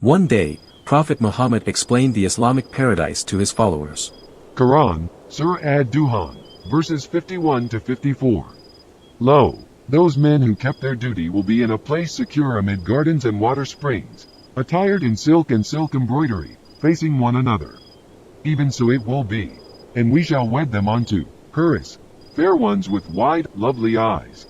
One day, Prophet Muhammad explained the Islamic paradise to his followers. Quran, Surah Ad-Duhan, verses 51 to 54. Lo, those men who kept their duty will be in a place secure amid gardens and water springs, attired in silk and silk embroidery, facing one another. Even so it will be, and we shall wed them unto houris, fair ones with wide, lovely eyes.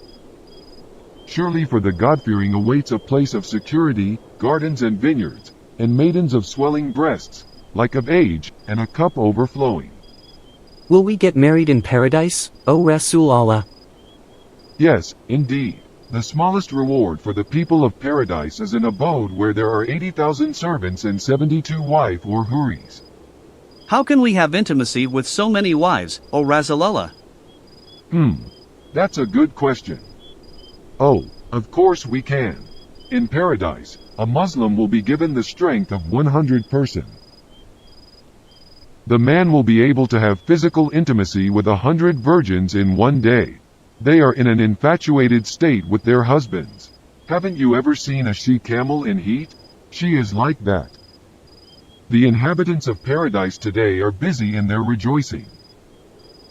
Surely for the God-fearing awaits a place of security, gardens and vineyards, and maidens of swelling breasts, like of age, and a cup overflowing. Will we get married in paradise, O Rasul Allah? Yes, indeed. The smallest reward for the people of paradise is an abode where there are 80,000 servants and 72 wife or houris. How can we have intimacy with so many wives, O Rasulullah? That's a good question. Oh, of course we can. In paradise, a Muslim will be given the strength of 100 person. The man will be able to have physical intimacy with 100 virgins in one day. They are in an infatuated state with their husbands. Haven't you ever seen a she-camel in heat? She is like that. The inhabitants of paradise today are busy in their rejoicing.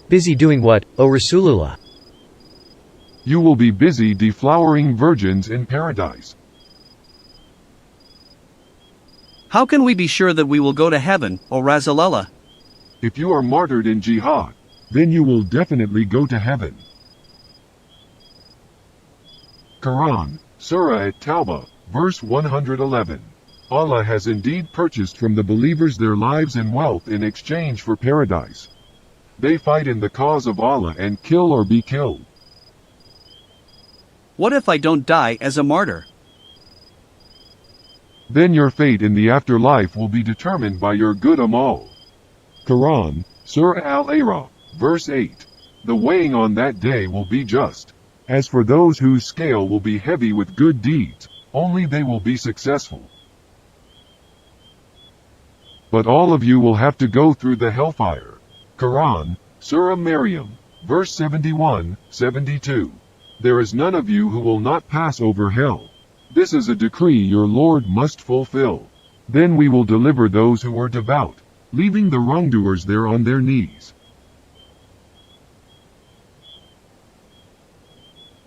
Busy doing what, O Rasulullah? You will be busy deflowering virgins in paradise. How can we be sure that we will go to heaven, O Rasulullah? If you are martyred in jihad, then you will definitely go to heaven. Quran, Surah At-Tawbah, verse 111. Allah has indeed purchased from the believers their lives and wealth in exchange for paradise. They fight in the cause of Allah and kill or be killed. What if I don't die as a martyr? Then your fate in the afterlife will be determined by your good amal. Quran, Surah Al-A'raf, verse 8. The weighing on that day will be just. As for those whose scale will be heavy with good deeds, only they will be successful. But all of you will have to go through the hellfire. Quran, Surah Maryam, verse 71-72. There is none of you who will not pass over hell. This is a decree your Lord must fulfill. Then we will deliver those who are devout, leaving the wrongdoers there on their knees.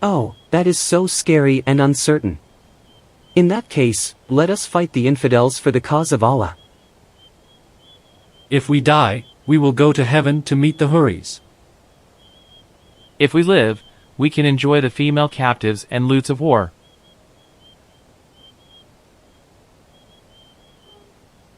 Oh, that is so scary and uncertain. In that case, let us fight the infidels for the cause of Allah. If we die, we will go to heaven to meet the houris. If we live, we can enjoy the female captives and loots of war.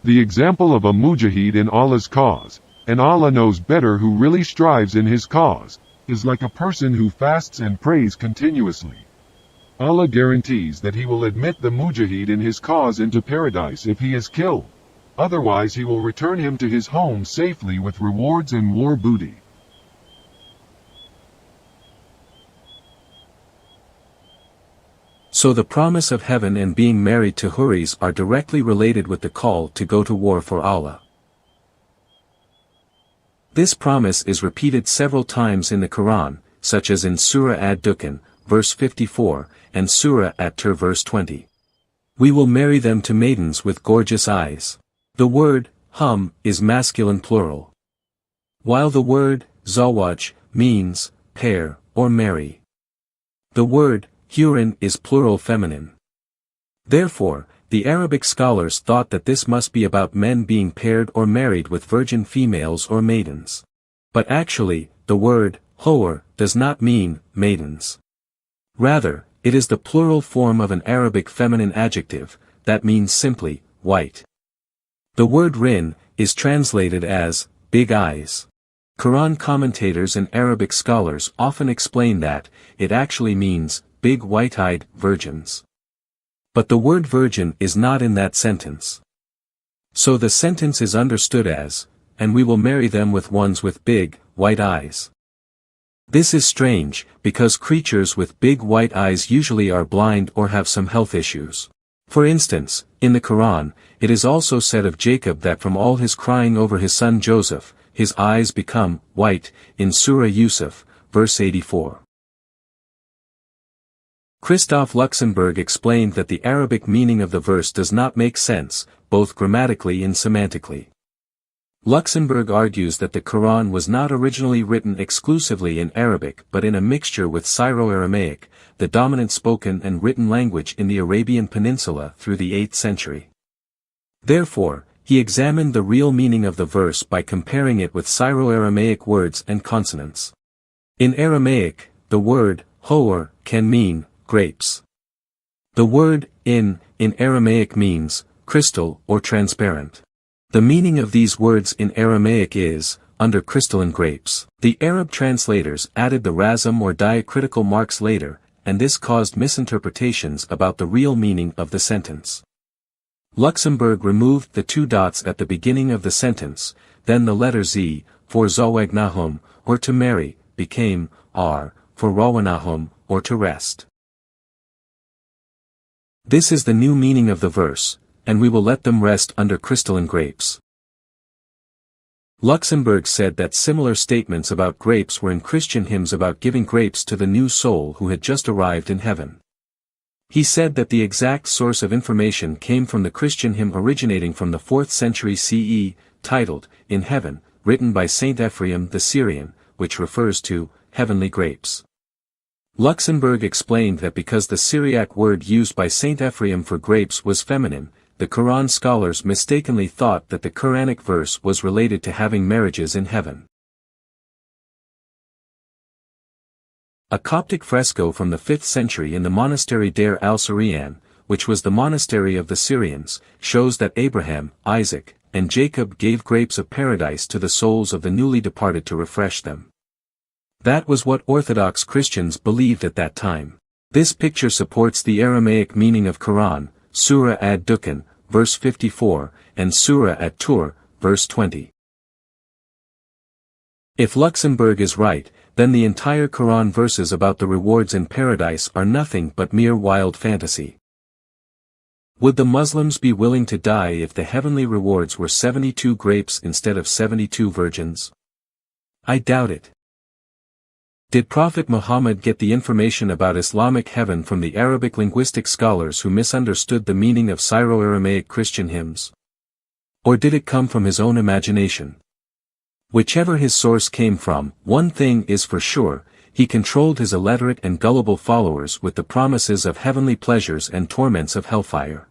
The example of a mujahid in Allah's cause, and Allah knows better who really strives in his cause, is like a person who fasts and prays continuously. Allah guarantees that he will admit the mujahid in his cause into paradise if he is killed. Otherwise he will return him to his home safely with rewards and war booty. So the promise of heaven and being married to houris are directly related with the call to go to war for Allah. This promise is repeated several times in the Quran, such as in Surah Ad-Duhan, verse 54, and Surah At-Tur verse 20. We will marry them to maidens with gorgeous eyes. The word, is masculine plural, while the word, zawaj, means, pair, or marry. The word, hurin is plural feminine. Therefore, the Arabic scholars thought that this must be about men being paired or married with virgin females or maidens. But actually, the word, hour, does not mean, maidens. Rather, it is the plural form of an Arabic feminine adjective, that means simply, white. The word rin, is translated as, big eyes. Quran commentators and Arabic scholars often explain that, it actually means, big white-eyed virgins. But the word virgin is not in that sentence. So the sentence is understood as, and we will marry them with ones with big, white eyes. This is strange, because creatures with big white eyes usually are blind or have some health issues. For instance, in the Quran, it is also said of Jacob that from all his crying over his son Joseph, his eyes become white, in Surah Yusuf, verse 84. Christoph Luxemburg explained that the Arabic meaning of the verse does not make sense, both grammatically and semantically. Luxemburg argues that the Quran was not originally written exclusively in Arabic but in a mixture with Syro-Aramaic, the dominant spoken and written language in the Arabian Peninsula through the 8th century. Therefore, he examined the real meaning of the verse by comparing it with Syro-Aramaic words and consonants. In Aramaic, the word, hoor, can mean, grapes. The word, in Aramaic means, crystal or transparent. The meaning of these words in Aramaic is, under crystalline grapes. The Arab translators added the rasm or diacritical marks later, and this caused misinterpretations about the real meaning of the sentence. Luxemburg removed the 2 dots at the beginning of the sentence, then the letter Z, for zawagnahum, or to marry, became, R, for rawanahum, or to rest. This is the new meaning of the verse, and we will let them rest under crystalline grapes. Luxemburg said that similar statements about grapes were in Christian hymns about giving grapes to the new soul who had just arrived in heaven. He said that the exact source of information came from the Christian hymn originating from the 4th century CE, titled, In Heaven, written by Saint Ephraim the Syrian, which refers to heavenly grapes. Luxemburg explained that because the Syriac word used by Saint Ephraim for grapes was feminine, the Quran scholars mistakenly thought that the Quranic verse was related to having marriages in heaven. A Coptic fresco from the 5th century in the monastery Deir al-Suriyan, which was the monastery of the Syrians, shows that Abraham, Isaac, and Jacob gave grapes of paradise to the souls of the newly departed to refresh them. That was what Orthodox Christians believed at that time. This picture supports the Aramaic meaning of Quran, Surah ad-Dukhan, verse 54, and Surah at-Tur, verse 20. If Luxemburg is right, then the entire Quran verses about the rewards in paradise are nothing but mere wild fantasy. Would the Muslims be willing to die if the heavenly rewards were 72 grapes instead of 72 virgins? I doubt it. Did Prophet Muhammad get the information about Islamic heaven from the Arabic linguistic scholars who misunderstood the meaning of Syro-Aramaic Christian hymns? Or did it come from his own imagination? Whichever his source came from, one thing is for sure, he controlled his illiterate and gullible followers with the promises of heavenly pleasures and torments of hellfire.